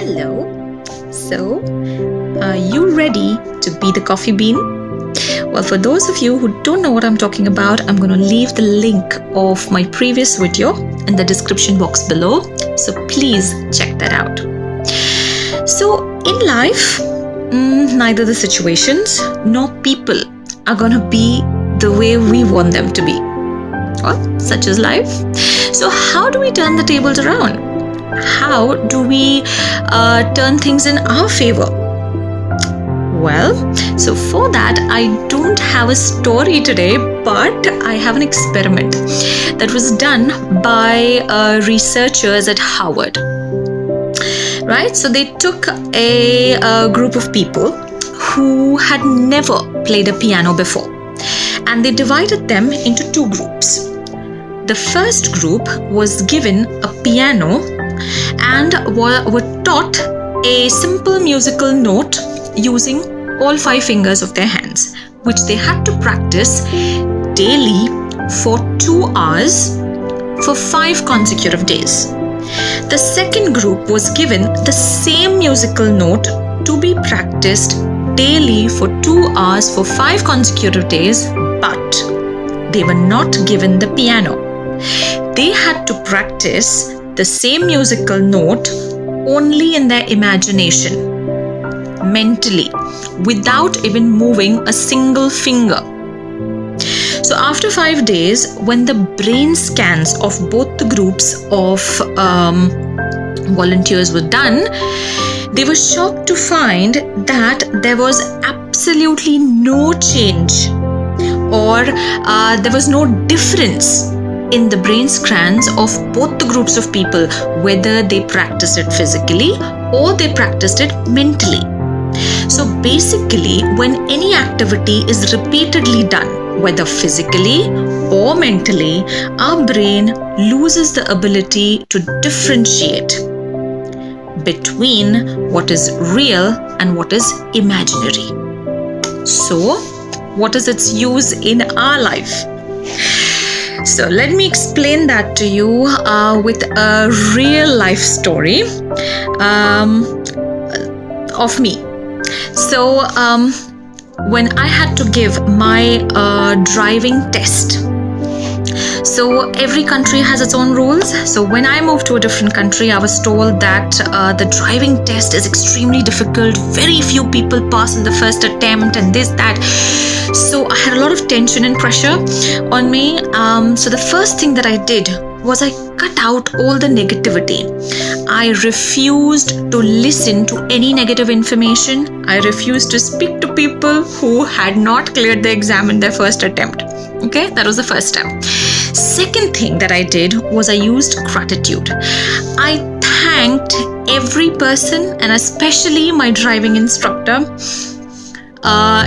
Hello. So, are you ready to be the coffee bean? Well, for those of you who don't know what I'm talking about, I'm going to leave the link of my previous video in the description box below. So please check that out. So in life, neither the situations nor people are going to be the way we want them to be. Well, such is life. So how do we turn the tables around? How do we turn things in our favor? Well, so for that, I don't have a story today, but I have an experiment that was done by researchers at Harvard. Right? So they took a group of people who had never played a piano before, and they divided them into two groups. The first group was given a piano and were taught a simple musical note using all 5 fingers of their hands, which they had to practice daily for 2 hours for 5 consecutive days. The second group was given the same musical note to be practiced daily for 2 hours for 5 consecutive days, but they were not given the piano. They had to practice the same musical note only in their imagination, mentally, without even moving a single finger. So after 5 days, when the brain scans of both the groups of volunteers were done, they were shocked to find that there was absolutely no change, or there was no difference in the brain scans of both the groups of people, whether they practiced it physically or they practiced it mentally. So basically, when any activity is repeatedly done, whether physically or mentally, our brain loses the ability to differentiate between what is real and what is imaginary. So, what is its use in our life? So let me explain that to you with a real life story of me. So when I had to give my driving test, so every country has its own rules. So when I moved to a different country, I was told that the driving test is extremely difficult. Very few people pass in the first attempt and this, that. So I had a lot of tension and pressure on me. So the first thing that I did was I cut out all the negativity. I refused to listen to any negative information. I refused to speak to people who had not cleared the exam in their first attempt. Okay, that was the first step. Second thing that I did was I used gratitude. I thanked every person, and especially my driving instructor,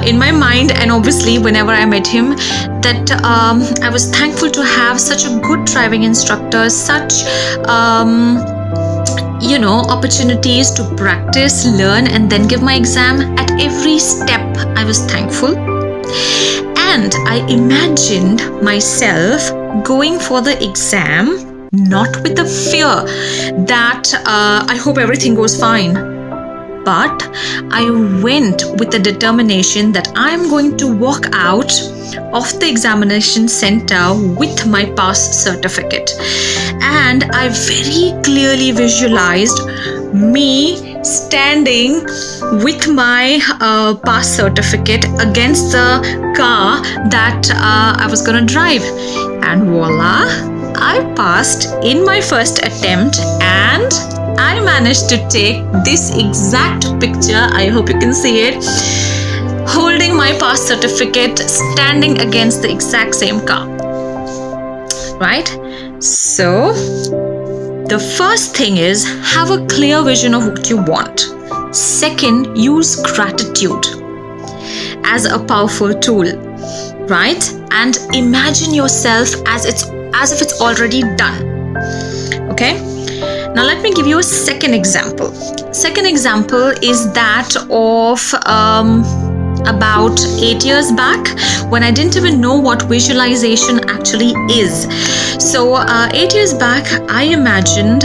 in my mind, and obviously whenever I met him, that I was thankful to have such a good driving instructor, such opportunities to practice, learn, and then give my exam. At every step, I was thankful. And I imagined myself going for the exam, not with the fear that I hope everything goes fine, but I went with the determination that I'm going to walk out of the examination center with my pass certificate. And I very clearly visualized me standing with my pass certificate against the car that I was going to drive. And voila, I passed in my first attempt, and I managed to take this exact picture. I hope you can see it. Holding my pass certificate, standing against the exact same car. Right? So, the first thing is have a clear vision of what you want. Second, use gratitude as a powerful tool, right? And imagine yourself as if it's already done. Okay? Now let me give you a second example. Second example is that of about 8 years back, when I didn't even know what visualization actually is. So 8 years back, I imagined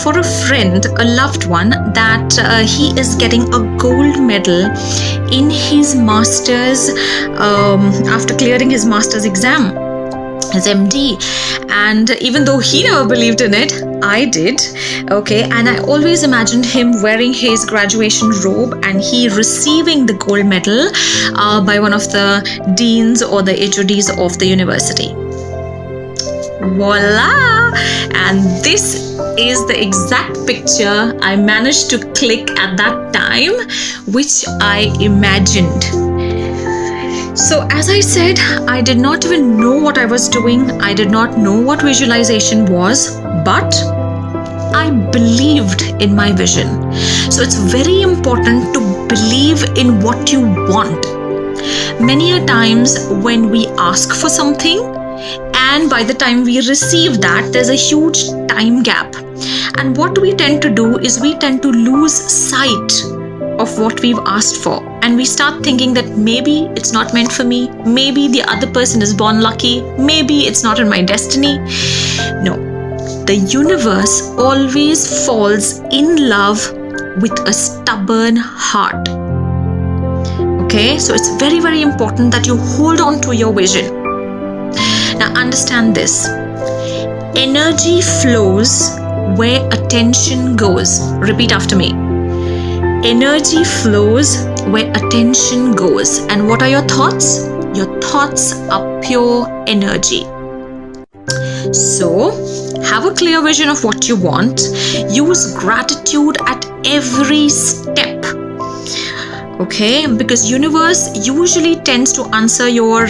for a friend, a loved one, that he is getting a gold medal in his master's after clearing his master's exam, his MD. And even though he never believed in it, I did. Okay, and I always imagined him wearing his graduation robe and he receiving the gold medal by one of the deans or the HODs of the university. Voila! And this is the exact picture I managed to click at that time, which I imagined. So as I said, I did not even know what I was doing. I did not know what visualization was, but I believed in my vision. So it's very important to believe in what you want. Many a times when we ask for something, and by the time we receive that, there's a huge time gap. And what we tend to do is we tend to lose sight of what we've asked for. And we start thinking that maybe it's not meant for me. Maybe the other person is born lucky. Maybe it's not in my destiny. No, the universe always falls in love with a stubborn heart. Okay, so it's very, very important that you hold on to your vision. Now understand this. Energy flows where attention goes. Repeat after me. Energy flows where attention goes. And what are your thoughts? Your thoughts are pure energy. So, have a clear vision of what you want. Use gratitude at every step. Okay, because universe usually tends to answer your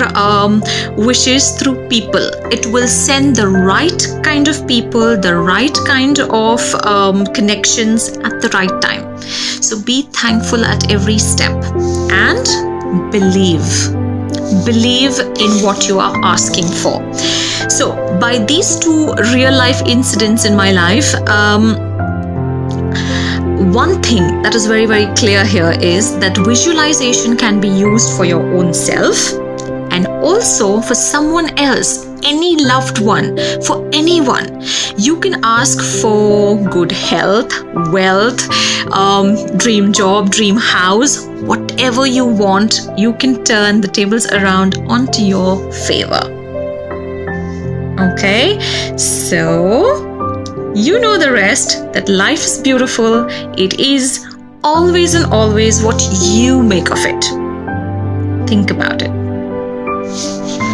wishes through people. It will send the right kind of people, the right kind of connections at the right time. So be thankful at every step and believe in what you are asking for. So by these two real life incidents in my life, one thing that is very, very clear here is that visualization can be used for your own self and also for someone else, any loved one, for anyone. You can ask for good health, wealth, dream job, dream house, whatever you want. You can turn the tables around onto your favor. Okay, so you know the rest, that life is beautiful. It is always and always what you make of it. Think about it.